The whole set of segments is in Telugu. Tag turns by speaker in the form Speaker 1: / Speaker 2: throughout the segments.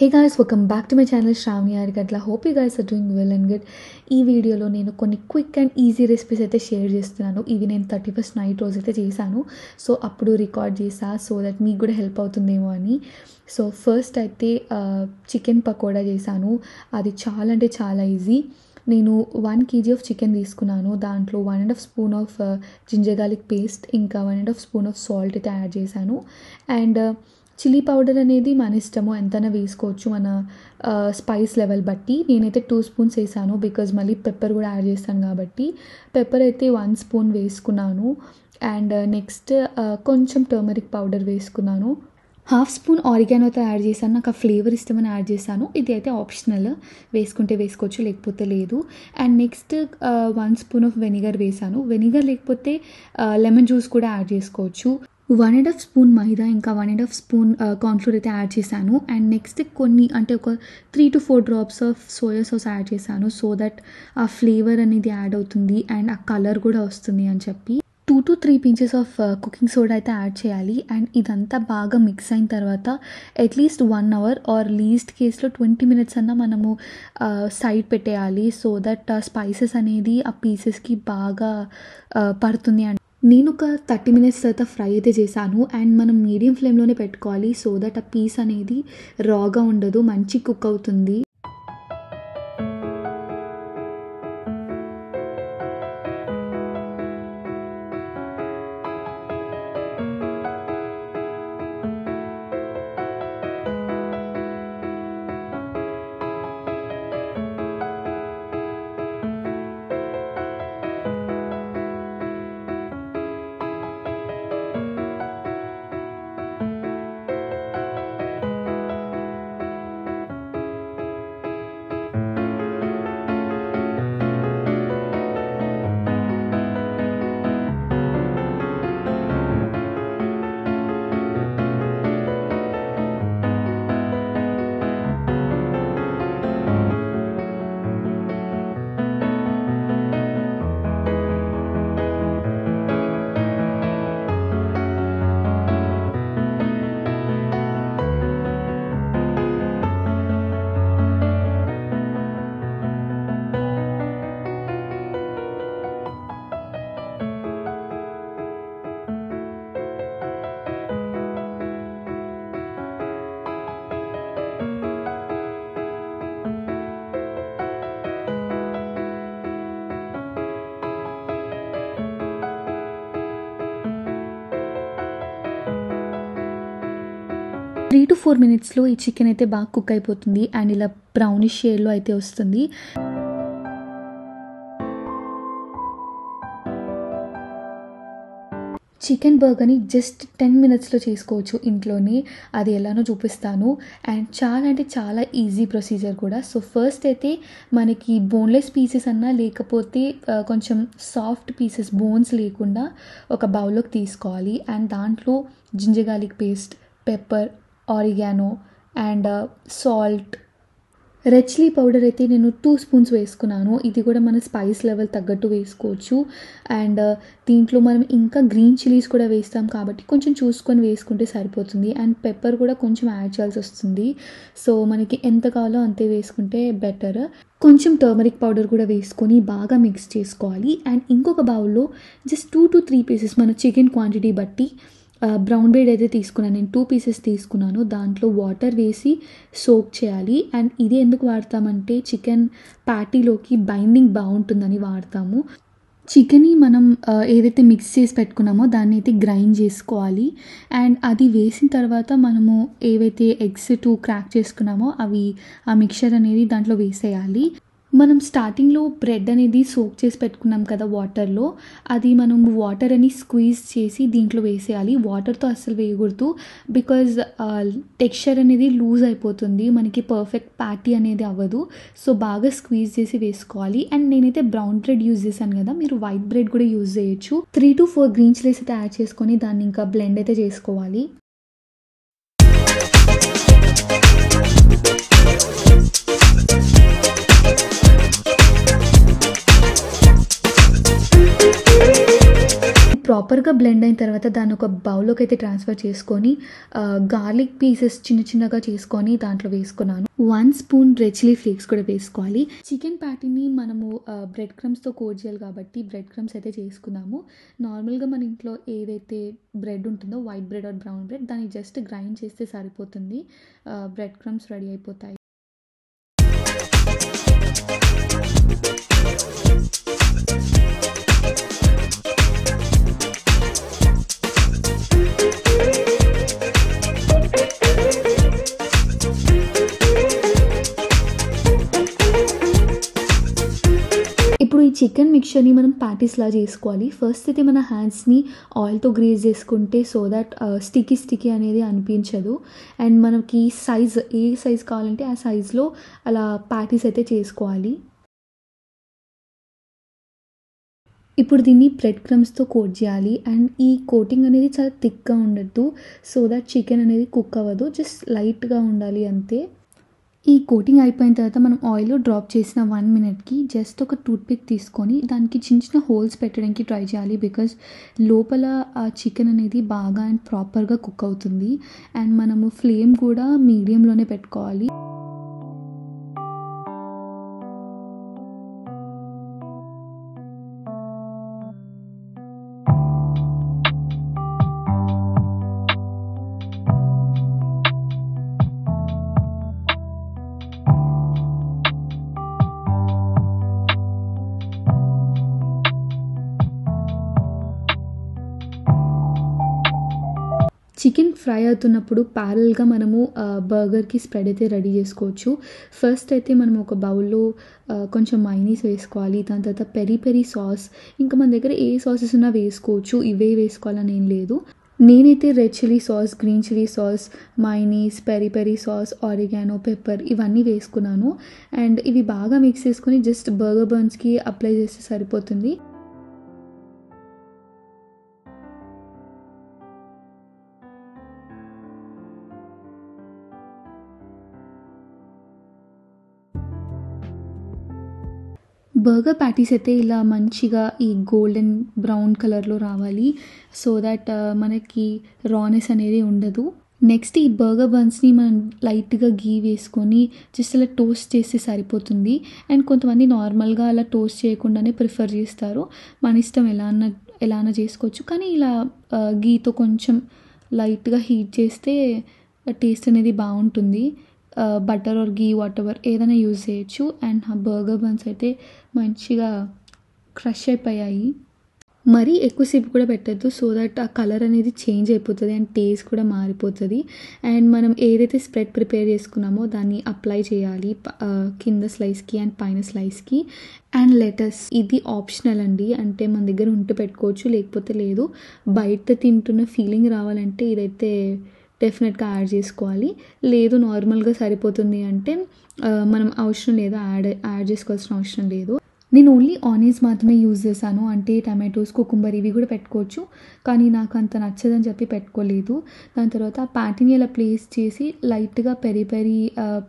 Speaker 1: Hey guys, welcome back to my channel Shravani Arikatla. Hope you guys are doing well and good. ఈ వీడియోలో నేను కొన్ని క్విక్ అండ్ ఈజీ రెసిపీస్ అయితే షేర్ చేస్తున్నాను. ఇవి నేను 31st నైట్ రోజు అయితే చేశాను. సో అప్పుడు రికార్డ్ చేసా సో దట్ మీకు కూడా హెల్ప్ అవుతుందేమో అని. సో ఫస్ట్ అయితే చికెన్ పకోడా చేశాను. అది చాలా అంటే చాలా ఈజీ. నేను 1 kg ఆఫ్ చికెన్ తీసుకున్నాను. దాంట్లో 1.5 spoon of ginger garlic paste, ఇంకా 1.5 స్పూన్ ఆఫ్ సాల్ట్ అయితే యాడ్ చేశాను. అండ్ చిల్లీ పౌడర్ అనేది మన ఇష్టము, ఎంతైనా వేసుకోవచ్చు మన స్పైస్ లెవెల్ బట్టి. నేనైతే 2 స్పూన్స్ వేసాను బికాజ్ మళ్ళీ పెప్పర్ కూడా యాడ్ చేస్తాను కాబట్టి. పెప్పర్ అయితే 1 స్పూన్ వేసుకున్నాను. అండ్ నెక్స్ట్ కొంచెం టర్మరిక్ పౌడర్ వేసుకున్నాను. 1/2 స్పూన్ ఆరిగానో అయితే యాడ్ చేశాను. నాకు ఆ ఫ్లేవర్ ఇష్టమని యాడ్ చేశాను. ఇది అయితే ఆప్షనల్, వేసుకుంటే వేసుకోవచ్చు లేకపోతే లేదు. And next 1 spoon of vinegar వేసాను. వెనిగర్ లేకపోతే లెమన్ జ్యూస్ కూడా యాడ్ చేసుకోవచ్చు. 1.5 స్పూన్ మైదా, ఇంకా 1.5 స్పూన్ కార్న్ఫ్లోర్ అయితే యాడ్ చేశాను. అండ్ నెక్స్ట్ కొన్ని అంటే ఒక 3 to 4 drops of soya sauce add చేశాను సో దట్ ఆ ఫ్లేవర్ అనేది యాడ్ అవుతుంది అండ్ ఆ కలర్ కూడా వస్తుంది అని చెప్పి. 2 to 3 pinches of cooking soda అయితే యాడ్ చేయాలి. అండ్ ఇదంతా బాగా మిక్స్ అయిన తర్వాత అట్లీస్ట్ 1 hour ఆర్ లీస్ట్ కేస్లో 20 minutes అన్నా మనము సైడ్ పెట్టేయాలి సో దట్ స్పైసెస్ అనేది ఆ పీసెస్కి బాగా పడుతుంది. అండ్ నేను ఒక 30 minutes తర్వాత ఫ్రై అయితే చేశాను. అండ్ మనం మీడియం ఫ్లేమ్లోనే పెట్టుకోవాలి సో దట్ ఆ పీస్ అనేది రాగా ఉండదు, మంచి కుక్ అవుతుంది. త్రీ to 4 minutesలో ఈ చికెన్ అయితే బాగా కుక్ అయిపోతుంది అండ్ ఇలా బ్రౌనిష్ షేడ్లో అయితే వస్తుంది. చికెన్ బర్గర్ని జస్ట్ 10 minutesలో చేసుకోవచ్చు ఇంట్లోనే. అది ఎలానో చూపిస్తాను. అండ్ చాలా అంటే చాలా ఈజీ ప్రొసీజర్ కూడా. సో ఫస్ట్ అయితే మనకి బోన్లెస్ పీసెస్ అన్నా లేకపోతే కొంచెం సాఫ్ట్ పీసెస్ బోన్స్ లేకుండా ఒక బౌల్లోకి తీసుకోవాలి. అండ్ దాంట్లో ginger garlic paste, pepper, oregano and salt, red chilli powder అయితే నేను 2 స్పూన్స్ వేసుకున్నాను. ఇది కూడా మన స్పైస్ లెవెల్ తగ్గట్టు వేసుకోవచ్చు. అండ్ దీంట్లో మనం ఇంకా గ్రీన్ చిల్లీస్ కూడా వేస్తాం కాబట్టి కొంచెం చూసుకొని వేసుకుంటే సరిపోతుంది. అండ్ పెప్పర్ కూడా కొంచెం యాడ్ చేయాల్సి వస్తుంది. సో మనకి ఎంత కావాలో అంతే వేసుకుంటే బెటర్. కొంచెం టర్మరిక్ పౌడర్ కూడా వేసుకొని బాగా మిక్స్ చేసుకోవాలి. అండ్ ఇంకొక బౌల్లో జస్ట్ 2 to 3 pieces మన చికెన్ క్వాంటిటీ బట్టి బ్రౌన్ బ్రెడ్ అయితే తీసుకున్నాను. నేను 2 pieces తీసుకున్నాను. దాంట్లో వాటర్ వేసి సోక్ చేయాలి. అండ్ ఇది ఎందుకు వాడతామంటే చికెన్ ప్యాటీలోకి బైండింగ్ బాగుంటుందని వాడతాము. చికెన్ని మనం ఏదైతే మిక్స్ చేసి పెట్టుకున్నామో దాన్ని అయితే గ్రైండ్ చేసుకోవాలి. అండ్ అది వేసిన తర్వాత మనము ఏవైతే ఎగ్స్ 2 క్రాక్ చేసుకున్నామో అవి ఆ మిక్చర్ అనేది దాంట్లో వేసేయాలి. మనం స్టార్టింగ్లో బ్రెడ్ అనేది సోక్ చేసి పెట్టుకున్నాం కదా వాటర్లో, అది మనం వాటర్ అని స్క్వీజ్ చేసి దీంట్లో వేసేయాలి. వాటర్తో అస్సలు వేయకూడదు బికాజ్ టెక్స్చర్ అనేది లూజ్ అయిపోతుంది, మనకి పర్ఫెక్ట్ ప్యాటీ అనేది అవ్వదు. సో బాగా స్క్వీజ్ చేసి వేసుకోవాలి. అండ్ నేనైతే బ్రౌన్ బ్రెడ్ యూజ్ చేశాను కదా, మీరు వైట్ బ్రెడ్ కూడా యూజ్ చేయొచ్చు. 3 to 4 గ్రీన్ చిల్లీస్ అయితే యాడ్ చేసుకొని దాన్ని ఇంకా బ్లెండ్ అయితే చేసుకోవాలి. ప్రాపర్గా బ్లెండ్ అయిన తర్వాత దాన్ని ఒక బౌల్లోకి అయితే ట్రాన్స్ఫర్ చేసుకొని గార్లిక్ పీసెస్ చిన్న చిన్నగా చేసుకొని దాంట్లో వేసుకున్నాను. 1 స్పూన్ రెడ్ చిల్లీ ఫ్లేక్స్ కూడా వేసుకోవాలి. చికెన్ ప్యాటీని మనము బ్రెడ్ క్రమ్స్తో కోట్ చేయాలి కాబట్టి బ్రెడ్ క్రమ్స్ అయితే చేసుకున్నాము. నార్మల్గా మన ఇంట్లో ఏదైతే బ్రెడ్ ఉంటుందో white bread or brown bread దాన్ని జస్ట్ గ్రైండ్ చేస్తే సరిపోతుంది. బ్రెడ్ క్రమ్స్ రెడీ అయిపోతాయి. ఇప్పుడు ఈ చికెన్ మిక్చర్ని మనం ప్యాటీస్లా చేసుకోవాలి. ఫస్ట్ అయితే మన హ్యాండ్స్ని ఆయిల్తో గ్రీజ్ చేసుకుంటే సో దట్ స్టిక్కీ అనేది అనిపించదు. అండ్ మనకి ఏ సైజ్ కావాలంటే ఆ సైజ్లో అలా ప్యాటీస్ అయితే చేసుకోవాలి. ఇప్పుడు దీన్ని బ్రెడ్ క్రమ్స్తో కోట్ చేయాలి. అండ్ ఈ కోటింగ్ అనేది చాలా థిక్గా ఉండద్దు సో దట్ చికెన్ అనేది కుక్ అవ్వదు, జస్ట్ లైట్గా ఉండాలి అంతే. ఈ కోటింగ్ అయిపోయిన తర్వాత మనం ఆయిల్లో డ్రాప్ చేసిన 1 మినిట్కి జస్ట్ ఒక టూత్పిక్ తీసుకొని దానికి చిన్న చిన్న హోల్స్ పెట్టడానికి ట్రై చేయాలి. బికాజ్ లోపల ఆ చికెన్ అనేది బాగా అండ్ ప్రాపర్గా కుక్ అవుతుంది. అండ్ మనము ఫ్లేమ్ కూడా మీడియంలోనే పెట్టుకోవాలి. చికెన్ ఫ్రై అవుతున్నప్పుడు ప్యారల్గా మనము బర్గర్కి స్ప్రెడ్ అయితే రెడీ చేసుకోవచ్చు. ఫస్ట్ అయితే మనం ఒక బౌల్లో కొంచెం మైనీస్ వేసుకోవాలి. దాని తర్వాత పెరి పెరి సాస్, ఇంకా మన దగ్గర ఏ సాసెస్ ఉన్నా వేసుకోవచ్చు, ఇవే వేసుకోవాలని ఏం లేదు. నేనైతే red chilli sauce, green chilli sauce, mayonnaise, peri peri sauce, oregano, pepper ఇవన్నీ వేసుకున్నాను. అండ్ ఇవి బాగా మిక్స్ చేసుకొని జస్ట్ బర్గర్ బన్స్కి అప్లై చేస్తే సరిపోతుంది. బర్గర్ ప్యాటీస్ అయితే ఇలా మంచిగా ఈ గోల్డెన్ బ్రౌన్ కలర్లో రావాలి సో దట్ మనకి రానెస్ అనేది ఉండదు. నెక్స్ట్ ఈ బర్గర్ బన్స్ని మనం లైట్గా గీ వేసుకొని జస్ట్ అలా టోస్ట్ చేస్తే సరిపోతుంది. అండ్ కొంతమంది నార్మల్గా అలా టోస్ట్ చేయకుండానే ప్రిఫర్ చేస్తారు. మన ఇష్టం ఎలా అన్నా చేసుకోవచ్చు. కానీ ఇలా గీతో కొంచెం లైట్గా హీట్ చేస్తే టేస్ట్ అనేది బాగుంటుంది. బటర్ ఆర్ గీ వాటెవర్ ఏదైనా యూజ్ చేయొచ్చు. అండ్ బర్గర్ బన్స్ అయితే మంచిగా క్రష్ అయిపోయాయి. మరీ ఎక్కువసేపు కూడా పెట్టద్దు సో దట్ ఆ కలర్ అనేది చేంజ్ అయిపోతుంది అండ్ టేస్ట్ కూడా మారిపోతుంది. అండ్ మనం ఏదైతే స్ప్రెడ్ ప్రిపేర్ చేసుకున్నామో దాన్ని అప్లై చేయాలి కింద స్లైస్కి అండ్ పైన స్లైస్కి. అండ్ లెటస్ ఇది ఆప్షనల్ అండి, అంటే మన దగ్గర ఉంటే పెట్టుకోవచ్చు లేకపోతే లేదు. బయట తింటున్న ఫీలింగ్ రావాలంటే ఇదైతే డెఫినెట్గా యాడ్ చేసుకోవాలి. లేదు నార్మల్గా సరిపోతుంది అంటే మనం అవసరం లేదు, యాడ్ చేసుకోవాల్సిన అవసరం లేదు. నేను ఓన్లీ ఆనియన్స్ మాత్రమే యూజ్ చేశాను, అంటే టమాటోస్, కుకుంబర్ ఇవి కూడా పెట్టుకోవచ్చు. కానీ నాకు అంత నచ్చదని చెప్పి పెట్టుకోలేదు. దాని తర్వాత ఆ ప్యాటీని అలా ప్లేస్ చేసి లైట్గా పెరి పెరి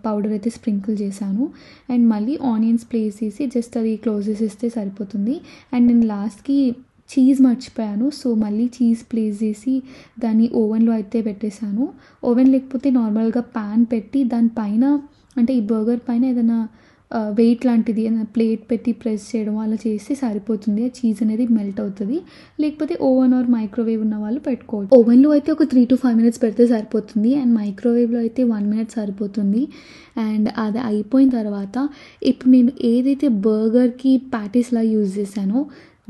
Speaker 1: పౌడర్ అయితే స్ప్రింకిల్ చేశాను. అండ్ మళ్ళీ ఆనియన్స్ ప్లేస్ చేసి జస్ట్ అది క్లోజ్ చేసేస్తే సరిపోతుంది. అండ్ నేను లాస్ట్కి చీజ్ మర్చిపోయాను సో మళ్ళీ చీజ్ ప్లేస్ చేసి దాన్ని ఓవెన్లో అయితే పెట్టేశాను. ఓవెన్ లేకపోతే నార్మల్గా ప్యాన్ పెట్టి దానిపైన అంటే ఈ బర్గర్ పైన ఏదైనా వెయిట్ లాంటిది ఏదైనా ప్లేట్ పెట్టి ప్రెస్ చేయడం అలా చేస్తే సరిపోతుంది. ఆ చీజ్ అనేది మెల్ట్ అవుతుంది. లేకపోతే ఓవెన్ ఆర్ మైక్రోవేవ్ ఉన్న వాళ్ళు పెట్టుకోవచ్చు. ఓవెన్లో అయితే ఒక 3 to 5 minutes పెడితే సరిపోతుంది. అండ్ మైక్రోవేవ్లో అయితే 1 minute సరిపోతుంది. అండ్ అది అయిపోయిన తర్వాత ఇప్పుడు నేను ఏదైతే బర్గర్కి ప్యాటీస్లా యూజ్ చేశానో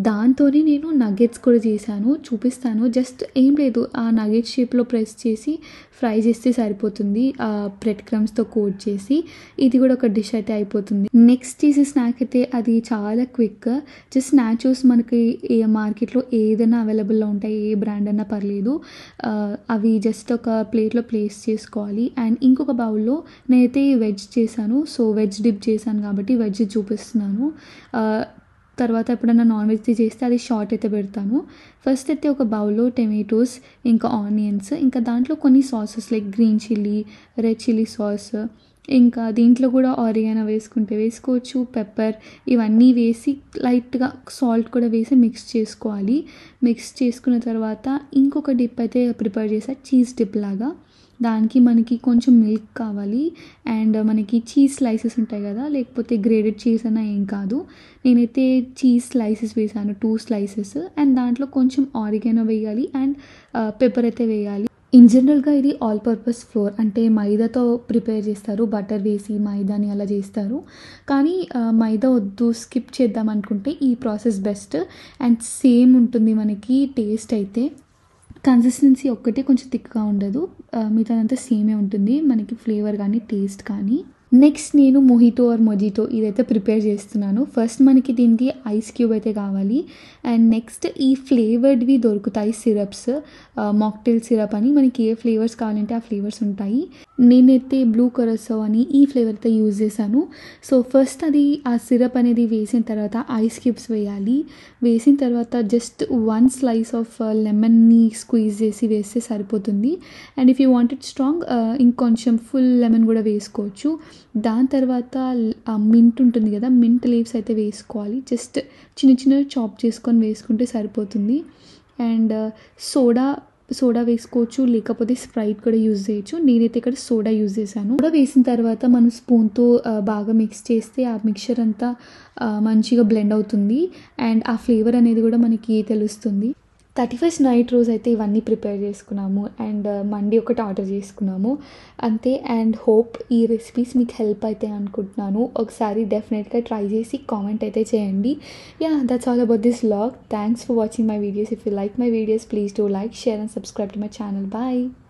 Speaker 1: దాంతోనే నేను నగెట్స్ కూడా చేశాను, చూపిస్తాను. జస్ట్ ఏం లేదు, ఆ నగెట్ షేప్లో ప్రెస్ చేసి ఫ్రై చేస్తే సరిపోతుంది ఆ బ్రెడ్ క్రమ్స్తో కోట్ చేసి. ఇది కూడా ఒక డిష్ అయితే అయిపోతుంది. నెక్స్ట్ చేసే స్నాక్ అయితే అది చాలా క్విక్. జస్ట్ నాచోస్ మనకి మార్కెట్లో ఏదైనా అవైలబుల్లో ఉంటాయి, ఏ బ్రాండ్ అన్నా పర్లేదు. అవి జస్ట్ ఒక ప్లేట్లో ప్లేస్ చేసుకోవాలి. అండ్ ఇంకొక బౌల్లో నేనైతే వెజ్ చేశాను, సో వెజ్ డిప్ చేశాను కాబట్టి వెజ్ చూపిస్తున్నాను. తర్వాత ఎప్పుడైనా నాన్ వెజ్ చేస్తే అది షార్ట్ అయితే పెడతాను. ఫస్ట్ అయితే ఒక బౌల్లో టమాటోస్, ఇంకా ఆనియన్స్, ఇంకా దాంట్లో కొన్ని sauces like green chilli, red chilli sauce, ఇంకా దీంట్లో కూడా ఆరిగానో వేసుకుంటే వేసుకోవచ్చు, పెప్పర్ ఇవన్నీ వేసి లైట్గా సాల్ట్ కూడా వేసి మిక్స్ చేసుకోవాలి. మిక్స్ చేసుకున్న తర్వాత ఇంకొక డిప్ అయితే ప్రిపేర్ చేసా, చీజ్ డిప్ లాగా. దానికి మనకి కొంచెం మిల్క్ కావాలి అండ్ మనకి చీజ్ స్లైసెస్ ఉంటాయి కదా, లేకపోతే గ్రేడెడ్ చీజ్ అన్నా ఏం కాదు. నేనైతే చీజ్ స్లైసెస్ వేసాను, 2 స్లైసెస్. అండ్ దాంట్లో కొంచెం ఆరిగానో వేయాలి అండ్ పెప్పర్ అయితే వేయాలి. ఇన్ జనరల్గా ఇది ఆల్ పర్పస్ ఫ్లోర్, అంటే మైదాతో ప్రిపేర్ చేస్తారు, బటర్ వేసి మైదాని అలా చేస్తారు. కానీ మైదా వద్దు, స్కిప్ చేద్దాం అనుకుంటే ఈ ప్రాసెస్ బెస్ట్ అండ్ సేమ్ ఉంటుంది మనకి టేస్ట్ అయితే. కన్సిస్టెన్సీ ఒక్కటే కొంచెం థిక్గా ఉండదు, మిగతాదంతా సేమే ఉంటుంది మనకి ఫ్లేవర్ కానీ టేస్ట్ కానీ. నెక్స్ట్ నేను మొజిటో ఇదైతే ప్రిపేర్ చేస్తున్నాను. ఫస్ట్ మనకి దీనికి ఐస్ క్యూబ్ అయితే కావాలి అండ్ నెక్స్ట్ ఈ ఫ్లేవర్డ్వి దొరుకుతాయి సిరప్స్, మాక్టైల్ సిరప్ అని. మనకి ఏ ఫ్లేవర్స్ కావాలంటే ఆ ఫ్లేవర్స్ ఉంటాయి. నేనైతే బ్లూ కరసో అని ఈ ఫ్లేవర్ అయితే యూజ్ చేశాను. సో ఫస్ట్ అది ఆ సిరప్ అనేది వేసిన తర్వాత ఐస్ క్యూబ్స్ వేయాలి. వేసిన తర్వాత జస్ట్ 1 స్లైస్ ఆఫ్ లెమన్ని స్క్వీజ్ చేసి వేస్తే సరిపోతుంది. And if you want it strong ఇంకొంచెం ఫుల్ లెమన్ కూడా వేసుకోవచ్చు. దాని తర్వాత మింట్ ఉంటుంది కదా, మింట్ లీవ్స్ అయితే వేసుకోవాలి. జస్ట్ చిన్న చిన్న చాప్ చేసుకొని వేసుకుంటే సరిపోతుంది. అండ్ సోడా వేసుకోవచ్చు, లేకపోతే స్ప్రైట్ కూడా యూజ్ చేయొచ్చు. నేనైతే ఇక్కడ సోడా యూజ్ చేశాను. సోడా వేసిన తర్వాత మనం స్పూన్తో బాగా మిక్స్ చేస్తే ఆ మిక్చర్ అంతా మంచిగా బ్లెండ్ అవుతుంది అండ్ ఆ ఫ్లేవర్ అనేది కూడా మనకి తెలుస్తుంది. 31st నైట్ రోజు అయితే ఇవన్నీ ప్రిపేర్ చేసుకున్నాము అండ్ మండీ ఒకటి ఆర్డర్ చేసుకున్నాము అంతే. అండ్ హోప్ ఈ రెసిపీస్ మీకు హెల్ప్ అవుతాయి అనుకుంటున్నాను. ఒకసారి డెఫినెట్గా ట్రై చేసి కామెంట్ అయితే చేయండి. Yeah, that's all about this vlog. Thanks for watching my videos. If you like my videos, please do like, share and subscribe to my channel. Bye.